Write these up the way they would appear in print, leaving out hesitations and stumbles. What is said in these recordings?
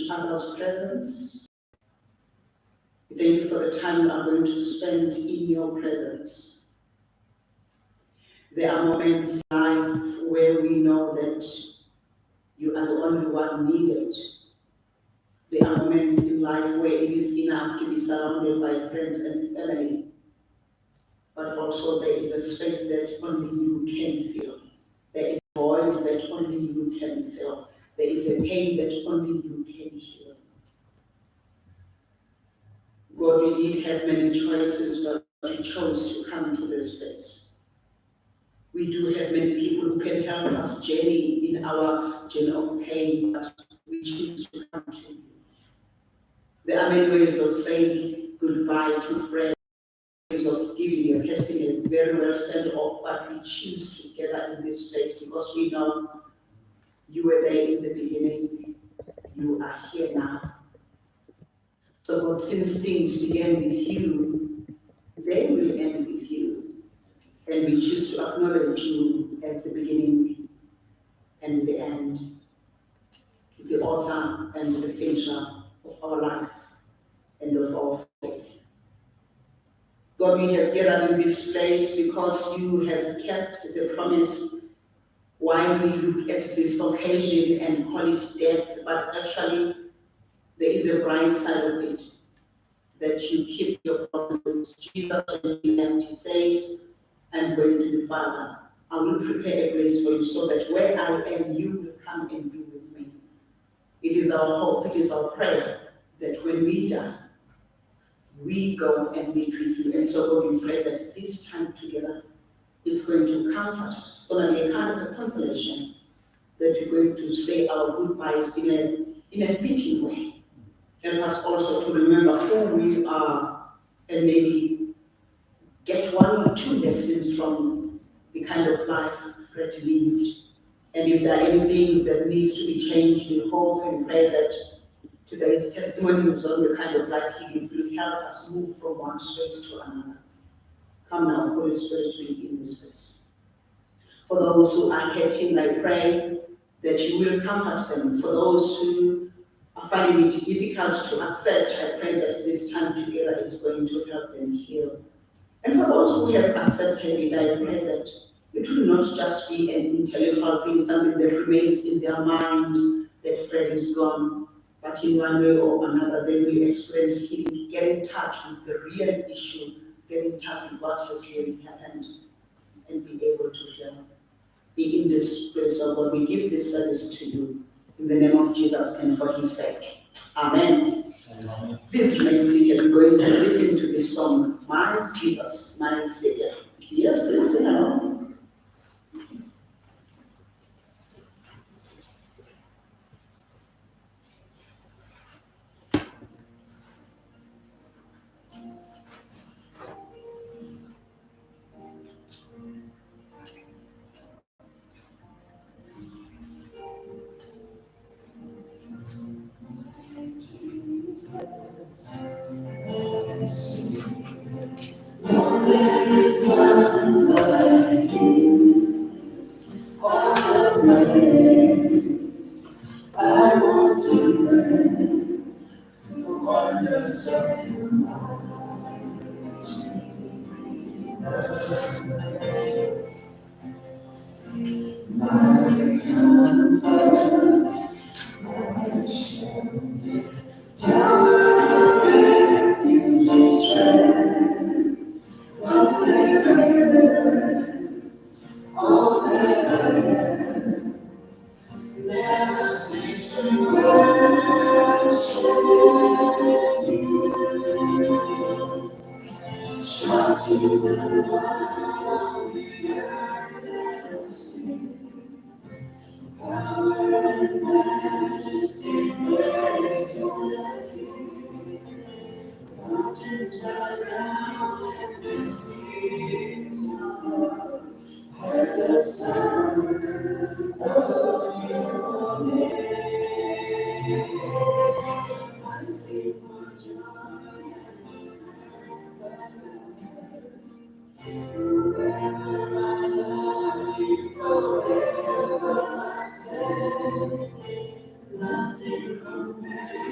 each other's presence. We thank you for the time we are going to spend in your presence. There are moments in life where we know that you are the only one needed. There are moments in life where it is enough to be surrounded by friends and family, but also there is a space that only you can fill. There is a void that only you can fill. There is a pain that only you can heal. God, we did have many choices, but we chose to come to this space. We do have many people who can help us journey in our journey of pain, but we choose to come to you. There are many ways of saying goodbye to friends, ways of giving a person a very well sent off, but we choose together in this place because we know you were there in the beginning, you are here now. So God, since things began with you, they will end with you. And we choose to acknowledge you at the beginning and the end, the author and the finisher of our life and of our faith. God, we have gathered in this place because you have kept the promise while we look at this occasion and call it death, but actually there is a bright side of it, that you keep your promises. Jesus, when he left, he says, I'm going to the Father. I will prepare a place for you so that where I am, you will come and be with me. It is our hope, it is our prayer that when we die, we go and meet with you. And so God, we pray that this time together, it's going to comfort us. It's going to be a kind of a consolation that we're going to say our goodbyes in a fitting way. Help us also to remember who we are and maybe get one or two lessons from the kind of life Fred lived. And if there are any things that needs to be changed, we hope and pray that today's testimony was on the kind of life he lived will help us move from one space to another. Come now, Holy Spirit, be in this place. For those who are hurting, I pray that you will comfort them. For those who are finding it difficult to accept, I pray that this time together is going to help them heal. And for those who have accepted it, I pray that it will not just be an intellectual thing, something that remains in their mind that Fred is gone, but in one way or another they will experience healing, get in touch with the real issue, get in touch with what has really happened, and be able to heal. Be in this place, so God, we give this service to you in the name of Jesus and for his sake. Amen. Amen. Please remain seated. We're going to listen to this song, My Jesus, My Savior. Yes, please sing along. There is none like you. All the days I want to praise the wonders of your mighty. My comfort, my shelter, tower of refuge and strength. All that I am, never cease to worship you. Shout to the one of the earth and sing. Power and majesty, praise your King. Mountains bow down and the seas roar at the sound of your name. I sing for joy and forever I love you, forever I stand. Nothing compares.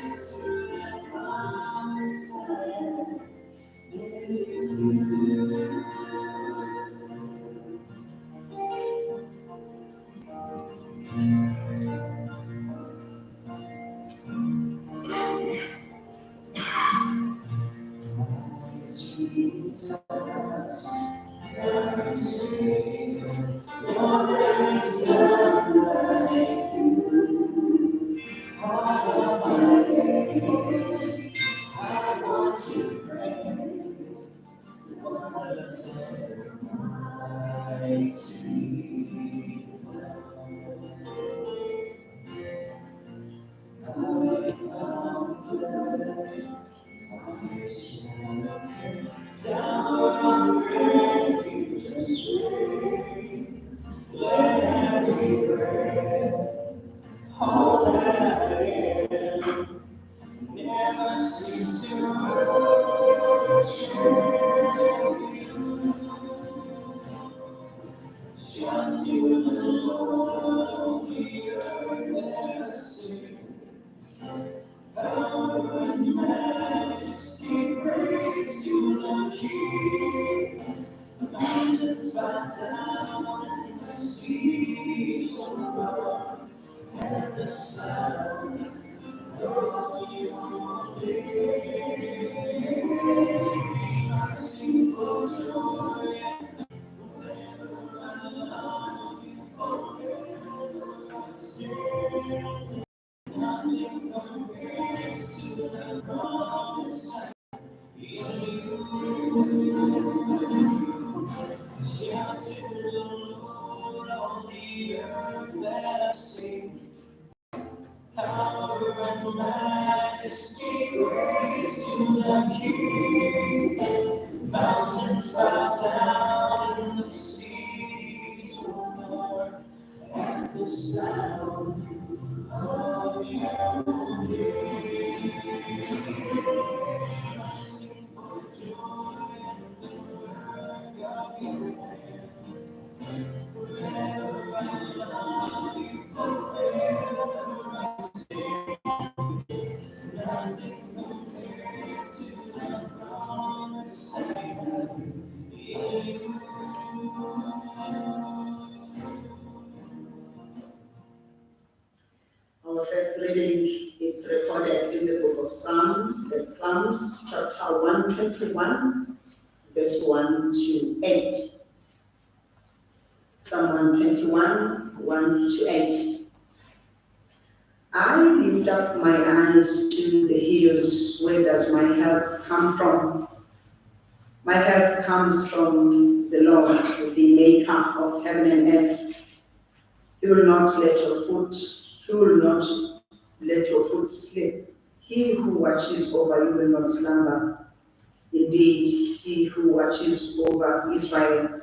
Our first reading is recorded in the book of Psalms, chapter 121, verse 1 to 8. Psalm 121, 1 to 8. I lift up my eyes to the hills. Where does my help come from? My help comes from the Lord, the maker of heaven and earth. He will not let your foot slip. He who watches over you will not slumber. Indeed, he who watches over Israel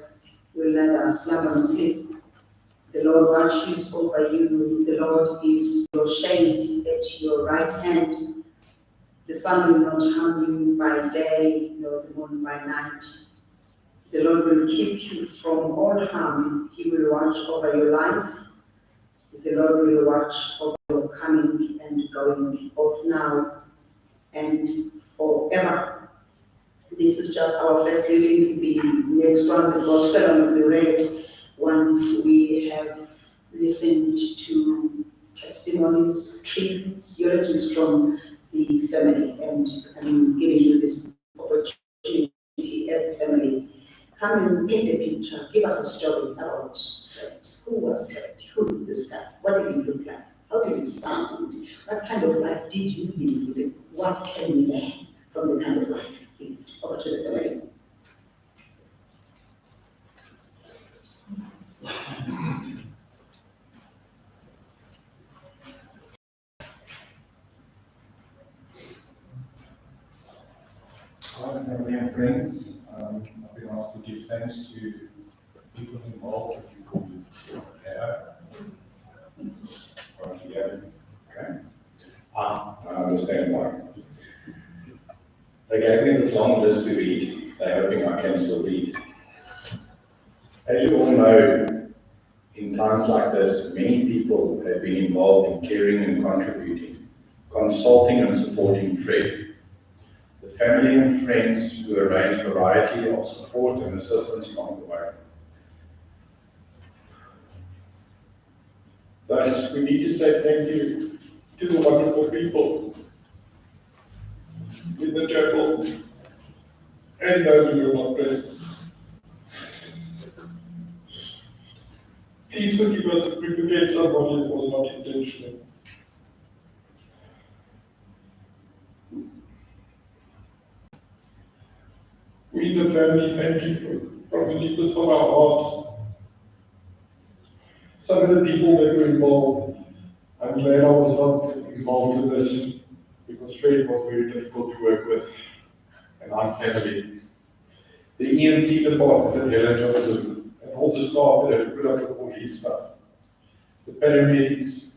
will neither slumber nor sleep. The Lord watches over you. The Lord is your shade at your right hand. The sun will not harm you by day, nor the moon by night. The Lord will keep you from all harm. He will watch over your life. The Lord will watch over your coming and going, both now and forever. This is just our first reading. The next one, the Gospel, will be read once we have listened to testimonies, treatments, eulogies from the family, and I'm giving you this opportunity as a family. Come and paint a picture. Give us a story about Fred. Who was Fred? Who is this guy? What did he look like? How did he sound? What kind of life did you live with him? What can we learn from the kind of life he lived? Over to the family. Hi, family and friends. I've been asked to give thanks to people involved, to people who have. Okay. I understand why. They gave me this long list to read. They're hoping I can still read. As you all know, in times like this, many people have been involved in caring and contributing, consulting and supporting Fred. The family and friends who arrange a variety of support and assistance along the way. Thus, we need to say thank you to the wonderful people in the chapel and those who are not present. Please forgive us if we forget somebody who was not intentional. We, the family, thank you from the deepest of our hearts. Some of the people that were involved, I'm glad I was not involved in this because Fred was very difficult to work with, and I'm family. The EMT department at Johannesburg, and all the staff that had put up with all his stuff. The paramedics,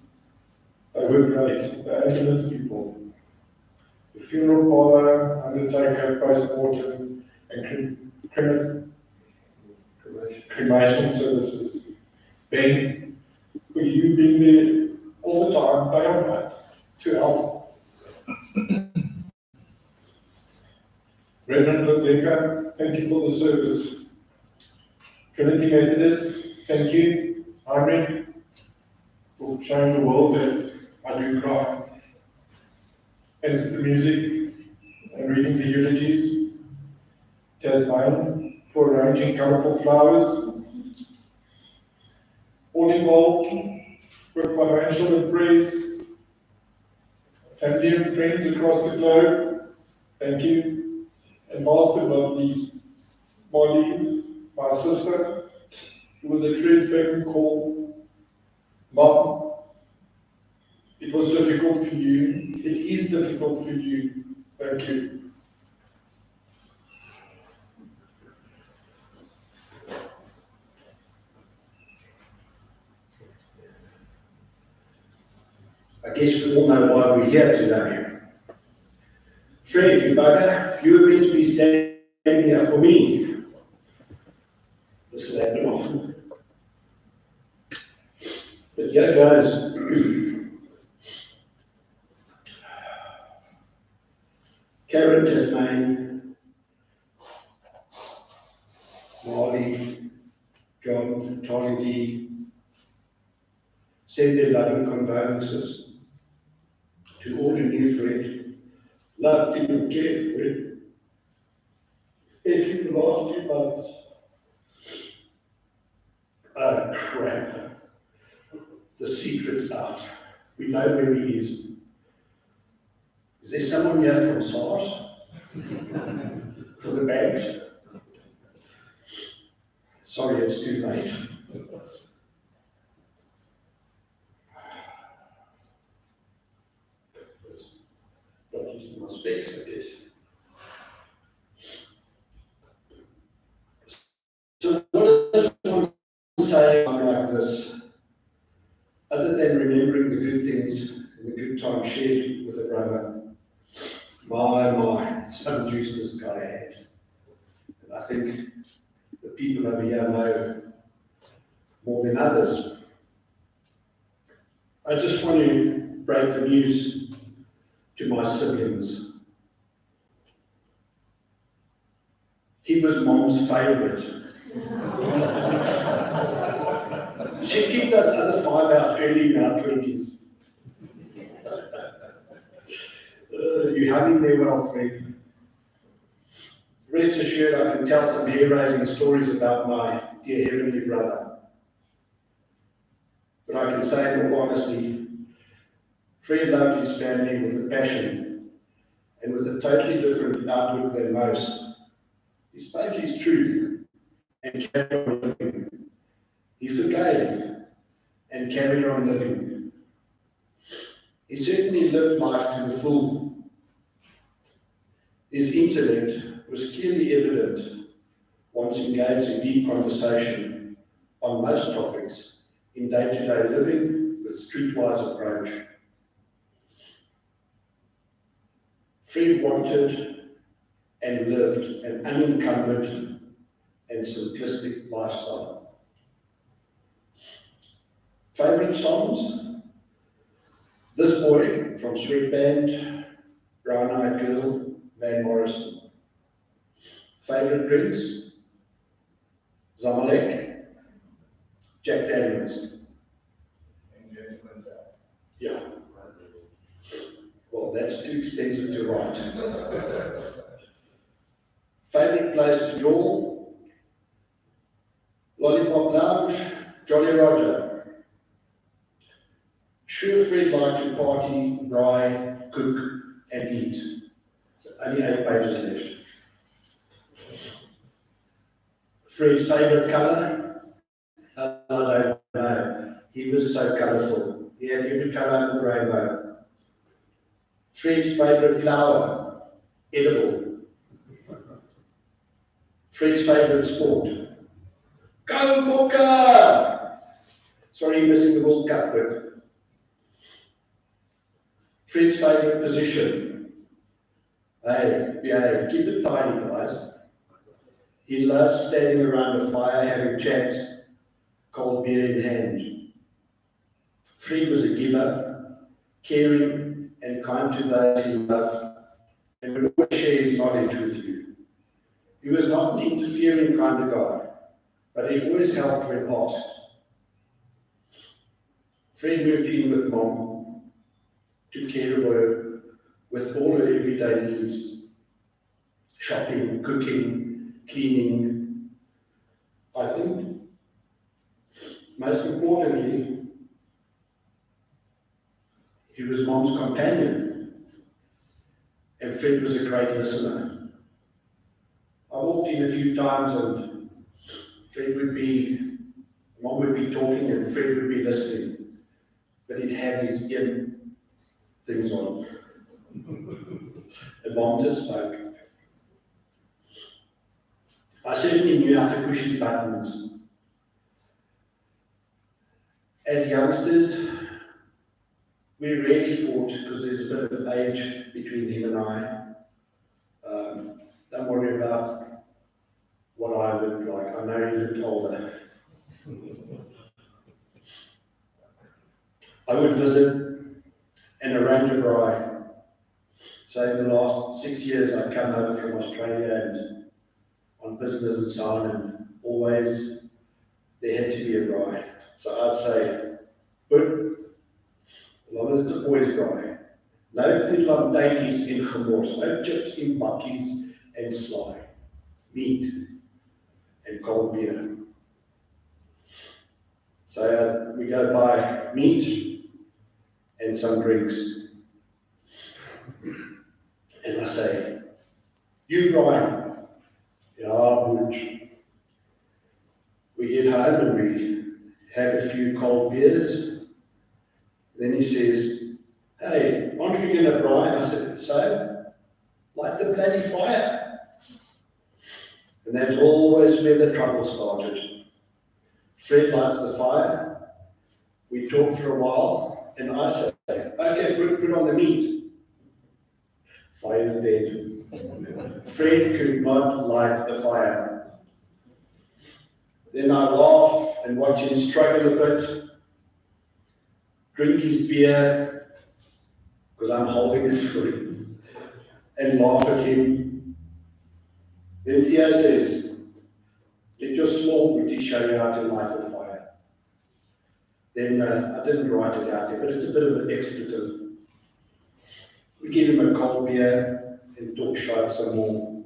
they were great. The ambulance people, the funeral parlor, undertaker, post-mortem, and cremation services. Ben, for you being there all the time, day on night, to help. Reverend Rebecca, thank you for the service. Trinity Methodist, thank you. Heinrich, for showing the world that I do cry. And the music and reading the eulogies. Tasmania, for arranging colourful flowers. All involved with financial and praise. Family and friends across the globe, thank you. And last but not least, Molly, my sister, who was a transparent call. Mom, it was difficult for you. It is difficult for you. Thank you. I guess we all know why we're here today. Fred, you bugger, you were meant to be standing here for me. This will happen often. But here goes. Karen, Tasmanian, Marley, John, Trinity, send their loving condolences to all who knew Fred, loved him and cared for him, especially the last 2 months. Oh crap. The secret's out. We know where he is. Is there someone here from SARS? For the banks? Sorry, it's too late. Not using my specs, I guess. So what does one say like this, other than remembering the good things and the good time shared with a brother? My, some juice this guy had. And I think the people over here know more than others. I just want to break the news to my siblings. He was Mom's favourite. She kicked us other 5 out early in our 20s. You hung in there well, Fred. Rest assured, I can tell some hair-raising stories about my dear heavenly brother. But I can say in all honesty, Fred loved his family with a passion and with a totally different outlook than most. He spoke his truth and carried on living. He forgave and carried on living. He certainly lived life to the full. His intellect was clearly evident once engaged in deep conversation on most topics in day-to-day living with streetwise approach. Fred wanted and lived an unencumbered and simplistic lifestyle. Favourite songs? This Boy from Sweatband, Brown Eyed Girl, Van Morrison. Favourite drinks? Zamalek, Jack Daniels. Yeah. Well, that's too expensive to write. Favourite place to draw? Lollipop Lounge, Jolly Roger. Sure, Fred liked to party, braai, cook, and eat. So only 8 pages left. Fred's favourite colour? I don't know. He was so colourful. He had every colour under the rainbow. Fred's favourite flower? Edible. Fred's favourite sport? Go Booker! Sorry, missing the World Cup, but Fred's favourite position? Hey, behave. Keep it tidy, guys. He loves standing around a fire, having chats, cold beer in hand. Fred was a giver, caring and kind to those he loved, and would always share his knowledge with you. He was not an interfering kind of guy, but he always helped when asked. Fred moved in with Mom, took care of her with all her everyday needs, shopping, cooking, cleaning. I think, most importantly, he was Mom's companion, and Fred was a great listener. I walked in a few times and Mom would be talking and Fred would be listening, but he'd have his ear things on. And Mom just spoke. I certainly knew how to push his buttons. As youngsters, we rarely fought because there's a bit of age between him and I. Don't worry about what I looked like. I know he looked older. I would visit and arrange a bride. So in the last 6 years, I'd come over from Australia and on business and so on, and always there had to be a bride. So I'd say, good, as long as it's a boy's bride. No dainties in gemors, no chips in bakkies and sly, meat and cold beer. So we go buy meat and some drinks. And I say, you Brian, yeah, good. We get home and we have a few cold beers. Then he says, hey, aren't we going to Brian? I said, so? Light the bloody fire. And that's always where the trouble started. Fred lights the fire. We talk for a while, and I say, okay, put on the meat. Fire's dead. Fred could not light the fire. Then I laugh and watch him struggle a bit, drink his beer, because I'm holding it for him, and laugh at him. Then Theo says, let your small booty show you how to light the fire. Then I didn't write it out here, but it's a bit of an expletive. We give him a cold beer and talk shop some more.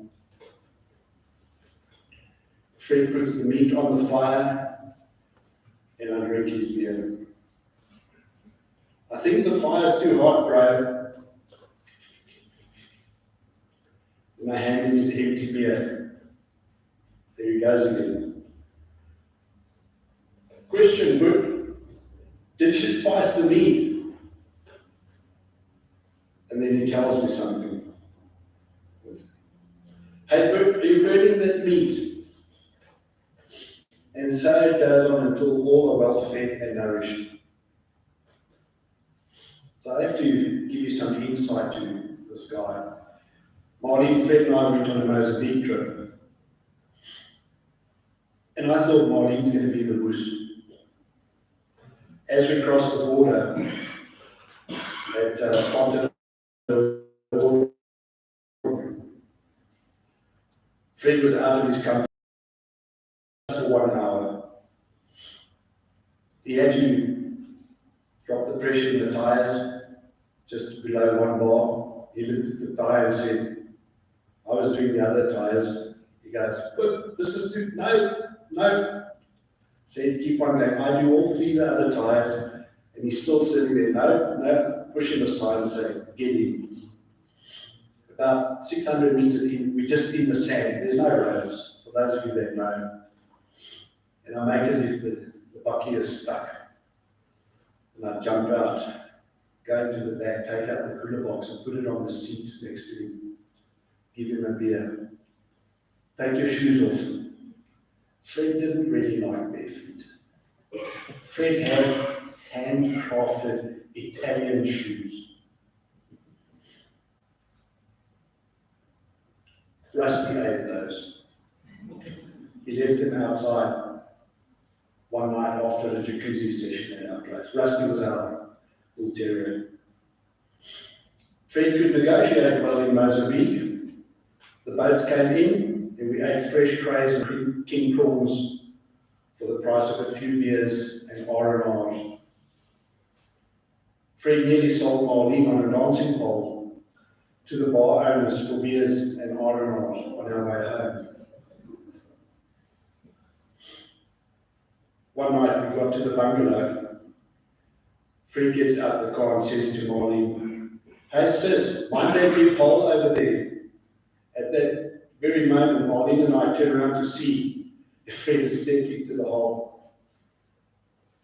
Fred puts the meat on the fire and I drink his beer. I think the fire's too hot, bro. And I hand him his empty beer. There he goes again. Question, Book. Did she spice the meat? And then he tells me something. Hey, Book, are you burning that meat? And so it goes on until all are well fed and nourished. So I have to give you some insight to this guy. Marlene, Fred and I went on a Mozambique trip. And I thought Marlene's going to be the bush. As we crossed the border, at Fred was out of his comfort for 1 hour. He had to drop the pressure in the tires just below 1 bar. He looked at the tire and said, I was doing the other tires. He goes, look, this is too, no. Said, keep on going. I do all 3 of the other tires. And he's still sitting there, no, push him aside and say, get in. About 600 meters in, we're just in the sand. There's no roads, for those of you that know. and I make as if the bucky is stuck. And I jump out, go into the back, take out the cooler box and put it on the seat next to him, give him a beer. Take your shoes off. Fred didn't really like bare feet. Fred had handcrafted Italian shoes. Rusty ate those. He left them outside one night after the jacuzzi session at our place. Rusty was our bull terrier. Fred could negotiate well in Mozambique. The boats came in and we ate fresh crays and king prawns for the price of a few beers and R&Rs. Fred nearly sold Marlene on a dancing pole to the bar owners for beers and R&Rs on our way home. One night we got to the bungalow. Fred gets out the car and says to Marlene, "Hey sis, mind that big hole over there?" At that very moment, Marlene and I turn around to see if Fred had stepped into the hole.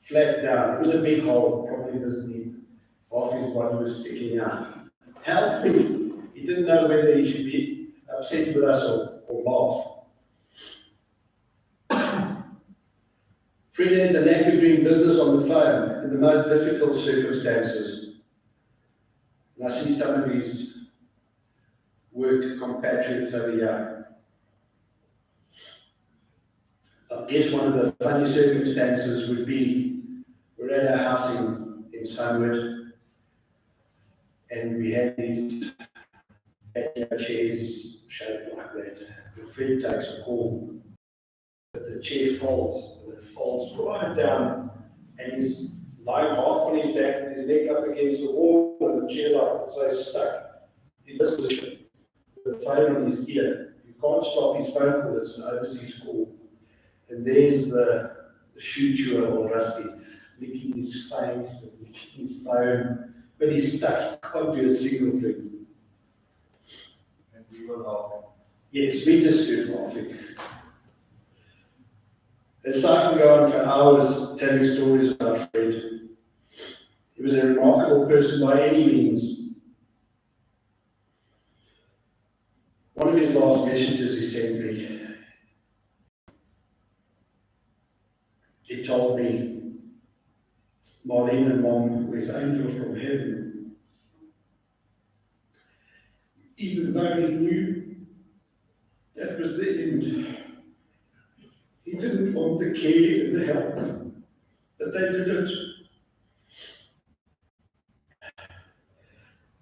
Flat down. It was a big hole, probably this deep. Half his body was sticking out. Help me! He didn't know whether he should be upset with us or laugh. Fred had the knack of doing business on the phone in the most difficult circumstances. And I see some of his work compatriots over here. I guess one of the funny circumstances would be we're at our house in Sunwood and we had these patio chairs shaped like that. And Fred takes a call, but the chair folds, and it folds right down, and he's lying half on his back with his leg up against the wall, and the chair like so stuck in this position, with the phone on his ear. You can't stop his phone call, it's an overseas call. And there's the shoe chewer or Rusty, licking his face and licking his phone, but he's stuck, he can't do a single thing. And we were laughing. Yes, we just stood laughing. And so I can go on for hours telling stories about Fred. He was a remarkable person by any means. One of his last messages he sent me, he told me, Marlene and Mom were his angels from heaven. Even though he knew that was the end. He didn't want the care and the help, but they did it.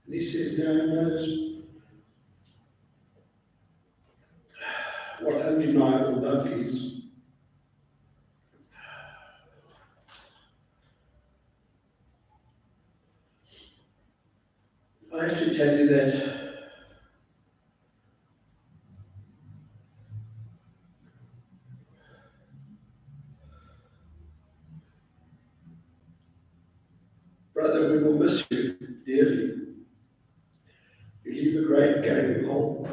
And he says, now he knows what undeniable love is. I have to tell you that brother, we will miss you dearly. You leave a great gaping hole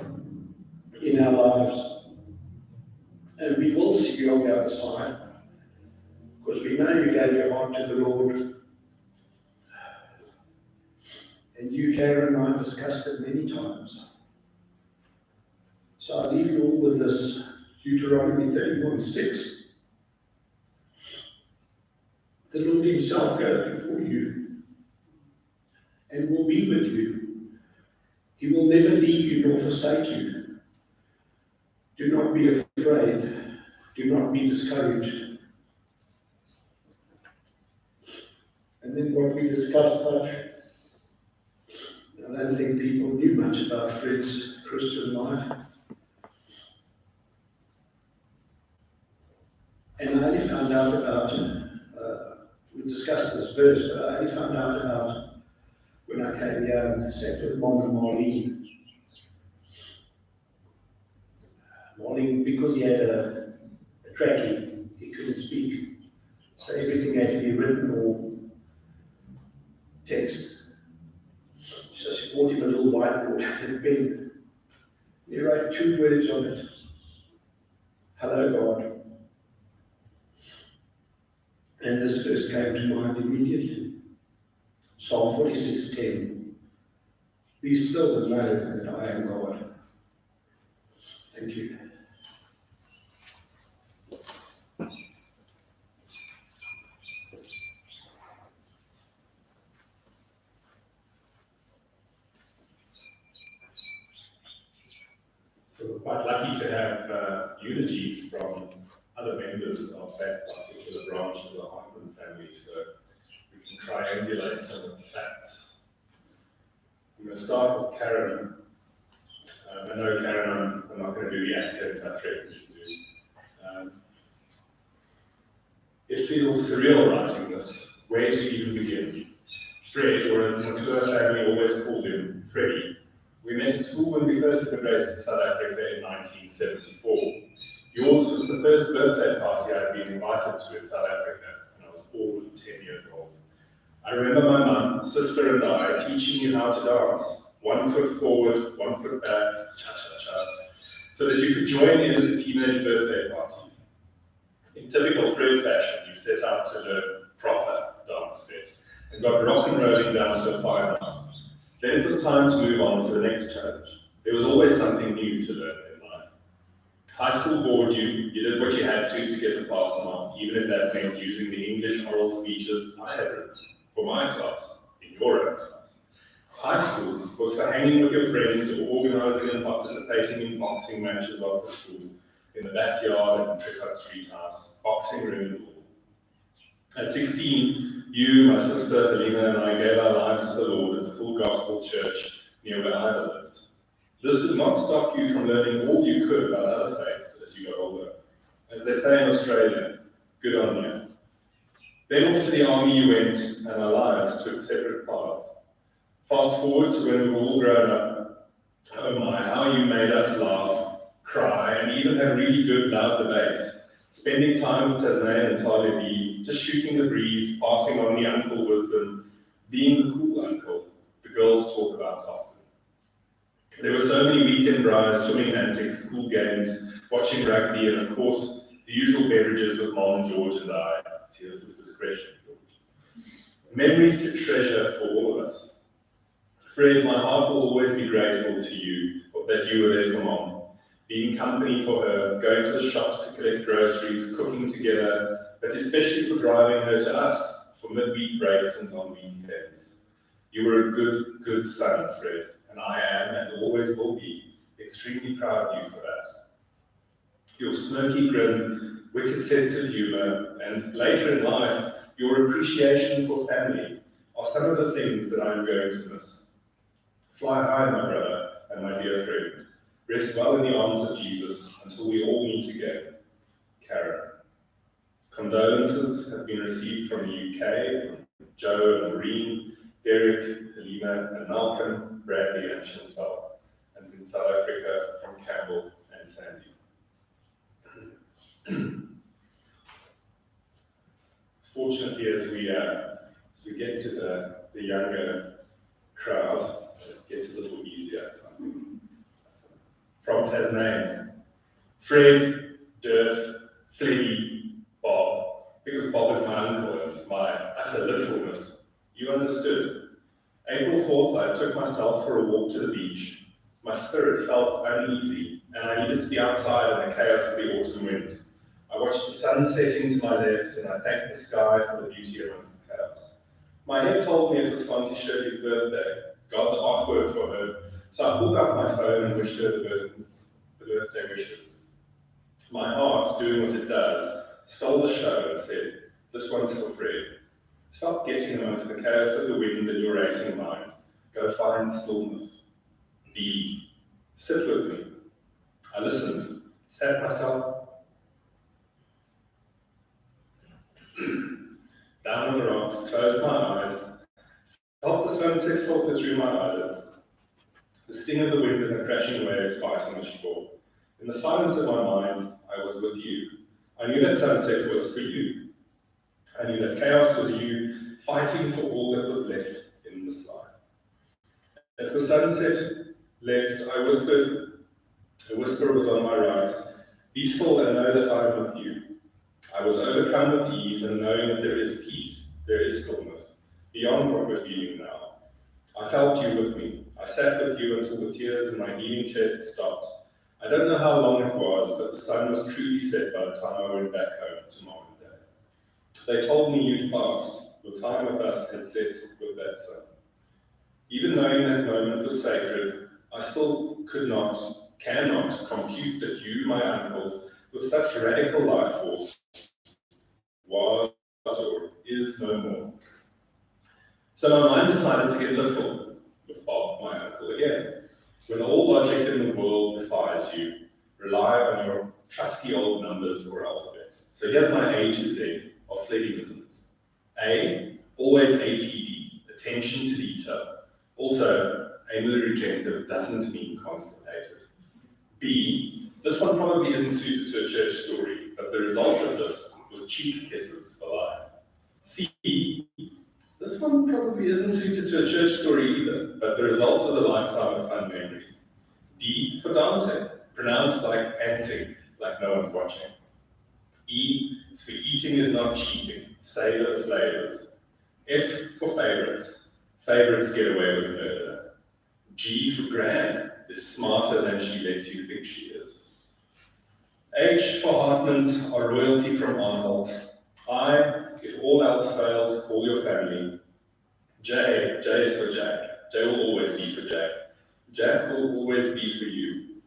in our lives. And we will see you on the other side. Because we know you gave your heart to the Lord. And you, Karen, and I discussed it many times. So I leave you all with this Deuteronomy 31:6. The Lord himself goes before you and will be with you. He will never leave you nor forsake you. Do not be afraid. Do not be discouraged. And then what we discussed much, I don't think people knew much about Fred's Christian life. And I only found out about, we discussed this verse, but I only found out about when I came here and sat with Mom and Marlene. Marlene, because he had a trachea, he couldn't speak. So everything had to be written or text. So she bought him a little whiteboard and a pen. He wrote 2 words on it. Hello, God. And this verse came to mind immediately. Psalm 46:10. Be still and know that I am God. Thank you. So we're quite lucky to have eulogies from other members of that particular branch of the Hartman family, so we can triangulate some of the facts. I'm going to start with Karen. I know, Karen, I'm not going to do the accent I threatened to do. It feels surreal writing this. Where to even begin? Fred, or as the Matua family always called him, Freddie. We met at school when we first immigrated to South Africa in 1974. Yours was the first birthday party I'd been invited to in South Africa, and I was all of 10 years old. I remember my mum, sister, and I teaching you how to dance. 1 foot forward, 1 foot back, cha-cha-cha, so that you could join in at the teenage birthday parties. In typical Fred fashion, you set out to learn proper dance steps and got rock and rolling down to a fine art. Then it was time to move on to the next challenge. There was always something new to learn in life. High school bored you, you did what you had to get a pass mark, even if that meant using the English oral speeches I had written for my class, in your own class. High school was for hanging with your friends or organising and participating in boxing matches after school, in the backyard at the Trickard Street House, boxing ring and all. At 16, you, my sister, Helena, and I gave our lives to the Lord at the Full Gospel Church near where I lived. This did not stop you from learning all you could about other faiths as you got older. As they say in Australia, good on you. Then off to the army you went, and our lives took separate paths. Fast forward to when we were all grown up. Oh my, how you made us laugh, cry, and even have really good loud debates. Spending time with Tasman and Talibi, just shooting the breeze, passing on the uncle wisdom, being the cool uncle the girls talk about often. There were so many weekend drives, swimming antics, cool games, watching rugby, and of course, the usual beverages with Mom, George, and I. Here's his discretion, George. Memories to treasure for all of us. Fred, my heart will always be grateful to you that you were there for Mom, being company for her, going to the shops to collect groceries, cooking together, but especially for driving her to us for midweek breaks and on weekends. You were a good, good son, Fred, and I am and always will be extremely proud of you for that. Your smirky grin, wicked sense of humour, and later in life, your appreciation for family are some of the things that I'm going to miss. Fly high, my brother and my dear friend. Rest well in the arms of Jesus until we all meet again. Karen. Condolences have been received from the UK, from Joe and Maureen, Derek, Helena and Malcolm, Bradley and Chantal, and in South Africa from Campbell and Sandy. Fortunately, as we get to the younger crowd, it gets a little easier. From Tasmania, Fred, Durf, Fleddy, Bob, because Bob is my uncle and my utter literalness. You understood. April 4th, I took myself for a walk to the beach. My spirit felt uneasy, and I needed to be outside in the chaos of the autumn wind. I watched the sun setting to my left, and I thanked the sky for the beauty amongst the clouds. My head told me it was Auntie Shirley's birthday, God's artwork for her, so I pulled out my phone and wished her the birthday wishes. My heart, doing what it does, stole the show and said, this one's for Fred. Stop getting amongst the chaos of the wind in your racing mind. Go find stillness. Be. Sit with me. I listened, sat myself down on the rocks, closed my eyes, felt the sunset filter through my eyelids, the sting of the wind and the crashing waves fighting the shore. In the silence of my mind, I was with you. I knew that sunset was for you. I knew that chaos was you fighting for all that was left in the sky. As the sunset left, I whispered, a whisper was on my right, be still and know that I am with you. I was overcome with ease and knowing that there is peace, there is stillness, beyond what we're feeling now. I felt you with me. I sat with you until the tears in my heaving chest stopped. I don't know how long it was, but the sun was truly set by the time I went back home to Mom and Dad. They told me you'd passed. Your time with us had set with that sun. Even knowing that moment was sacred, I still cannot compute that you, my uncle, with such radical life force, was or is no more. So my mind decided to get literal with Bob, my uncle, again. When all logic in the world defies you, rely on your trusty old numbers or alphabet. So here's my A to Z of Fledingisms. A, always ATD, attention to detail. Also, anally retentive doesn't mean constipated. B, this one probably isn't suited to a church story, but the result of this was cheek kisses for life. C, this one probably isn't suited to a church story either, but the result was a lifetime of fun memories. D for dancing, pronounced like dancing, like no one's watching. E is for eating is not cheating, savor flavors. F for favorites, favorites get away with murder. G for grand, is smarter than she lets you think she is. H for Hartmans are royalty from Arnold. I, if all else fails, call your family. J is for Jack. J will always be for Jack. Jack will always be for you.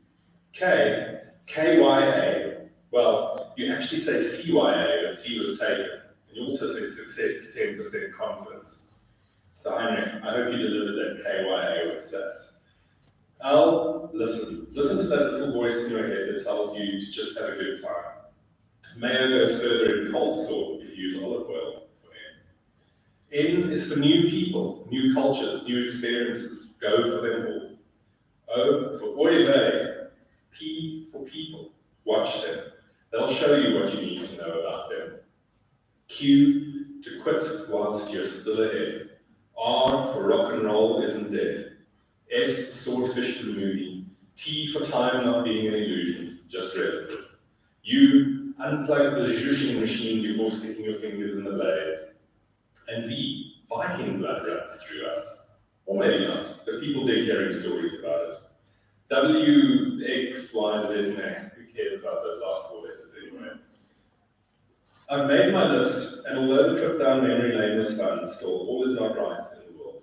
K, KYA. Well, you actually say CYA, but C was taken. And you also say success is 10% confidence. So Heinrich, I hope you delivered that KYA with success. L, listen. Listen to that little voice in your head that tells you to just have a good time. Mayo goes further in coleslaw if you use olive oil for N. N is for new people, new cultures, new experiences. Go for them all. O for oy vey. P for people. Watch them. They'll show you what you need to know about them. Q to quit whilst you're still ahead. R for rock and roll isn't dead. S, Swordfish the movie. T for time not being an illusion, just relative. U, unplug the zhuzhing machine before sticking your fingers in the blades. And V, Viking blood runs through us. Or maybe not, but people dig hearing stories about it. W, X, Y, Z, who cares about those last four letters anyway? I've made my list, and although the trip down memory lane was fun, still all is not right in the world.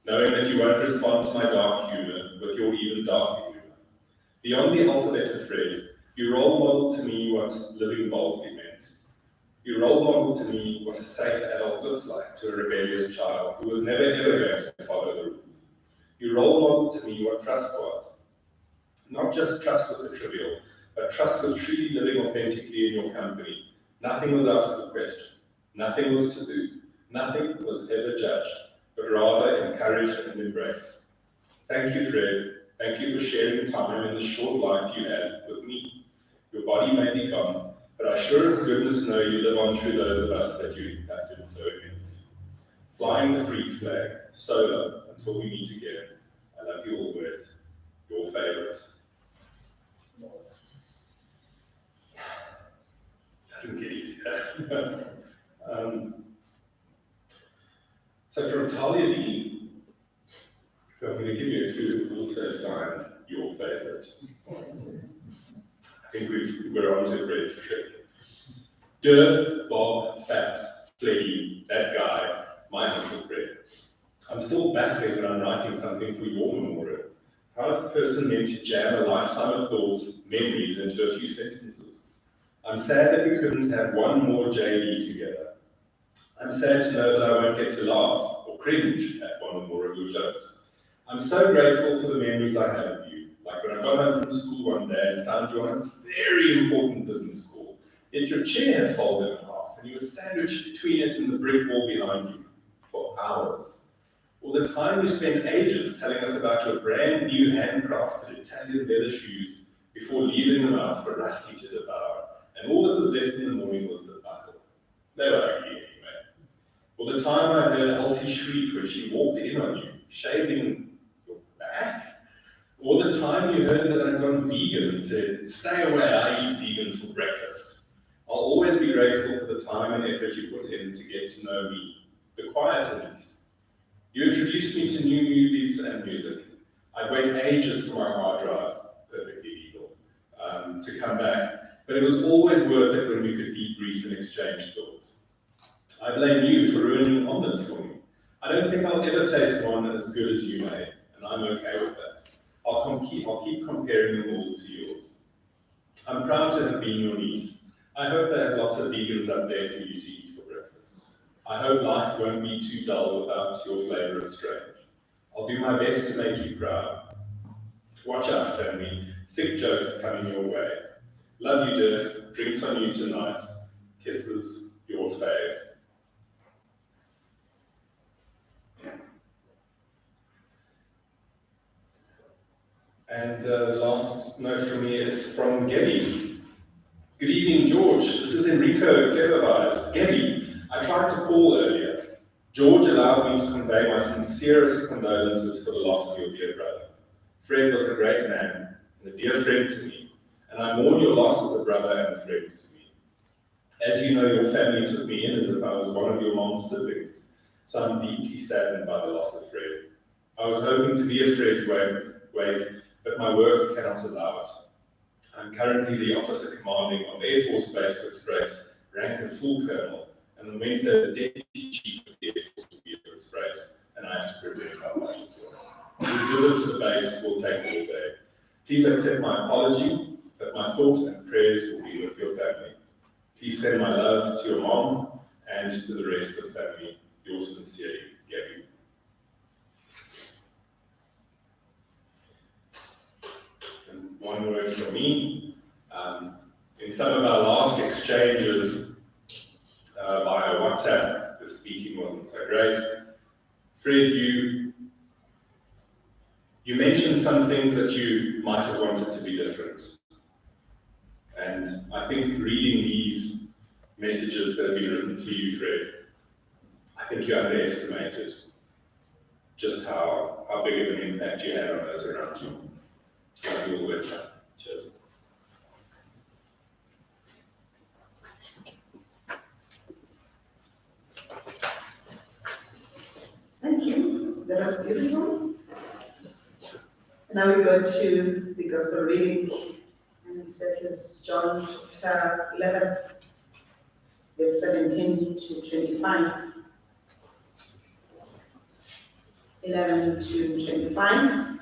Knowing that you won't respond to my dark humour with your even darker humour. Beyond the alphabet of Fred, you role model to me what living boldly meant. You role model to me what a safe adult looks like to a rebellious child who was never ever going to follow the rules. You role model to me what trust was. Not just trust with the trivial, but trust with truly living authentically in your company. Nothing was out of the question. Nothing was taboo. Nothing was ever judged, but rather encouraged and embraced. Thank you, Fred. Thank you for sharing time in the short life you had with me. Your body may be gone, but I sure as goodness know you live on through those of us that you impacted so immensely. Flying the freak flag, solo, until we meet again. I love you always. Your favourite. Doesn't get easier. So from Talia D, so I'm going to give you a clue, also signed your favourite. I think we're on to Fred's trick. Dirth, Bob, Fats, Fleddy, that guy, my Uncle Fred. I'm still baffling when I'm writing something for your memorial. How is a person meant to jam a lifetime of thoughts, memories into a few sentences? I'm sad that we couldn't have one more JD together. I'm sad to know that I won't get to laugh or cringe at one or more of your jokes. I'm so grateful for the memories I have of you, like when I got home from school one day and found you on a very important business call, yet your chair had folded in half and you were sandwiched between it and the brick wall behind you for hours. Or the time you spent ages telling us about your brand new handcrafted Italian leather shoes before leaving them out for Rusty to devour, and all that was left in the morning was the buckle. They were ugly anyway. Or the time I heard Elsie shriek when she walked in on you, shaving your back. Or the time you heard that I'd gone vegan and said, stay away, I eat vegans for breakfast. I'll always be grateful for the time and effort you put in to get to know me, the quiet at least. You introduced me to new movies and music. I'd wait ages for my hard drive, perfectly legal, to come back, but it was always worth it when we could debrief and exchange thoughts. I blame you for ruining omelets for me. I don't think I'll ever taste one as good as you made, and I'm okay with that. I'll keep comparing them all to yours. I'm proud to have been your niece. I hope they have lots of vegans up there for you to eat for breakfast. I hope life won't be too dull without your flavor of strange. I'll do my best to make you proud. Watch out, family. Sick jokes coming your way. Love you, Diff. Drinks on you tonight. Kisses, your fave. And the last note from me is from Gabby. Good evening, George. This is Enrico Clevervibes. Gabby, I tried to call earlier. George allowed me to convey my sincerest condolences for the loss of your dear brother. Fred was a great man and a dear friend to me, and I mourn your loss as a brother and a friend to me. As you know, your family took me in as if I was one of your mom's siblings, so I'm deeply saddened by the loss of Fred. I was hoping to be at Fred's wake, but my work cannot allow it. I'm currently the officer commanding of Air Force Base Hoedspruit, rank and full colonel, and on Wednesday the deputy chief of the Air Force will be at Hoedspruit, and I have to present our budget to him. This visit to the base will take all day. Please accept my apology, but my thoughts and prayers will be with your family. Please send my love to your mom and to the rest of the family. Yours sincerely, Gabby. And one word from me. In some of our last exchanges via WhatsApp, the speaking wasn't so great. Fred, you mentioned some things that you might have wanted to be different. And I think reading these messages that have been written to you, Fred, I think you underestimated just how big of an impact you had on those around you. Love you all with that. Cheers. Thank you. That was beautiful. Now we go to the gospel reading, and that is John chapter 11, verse 17 to 25. 11 to 25.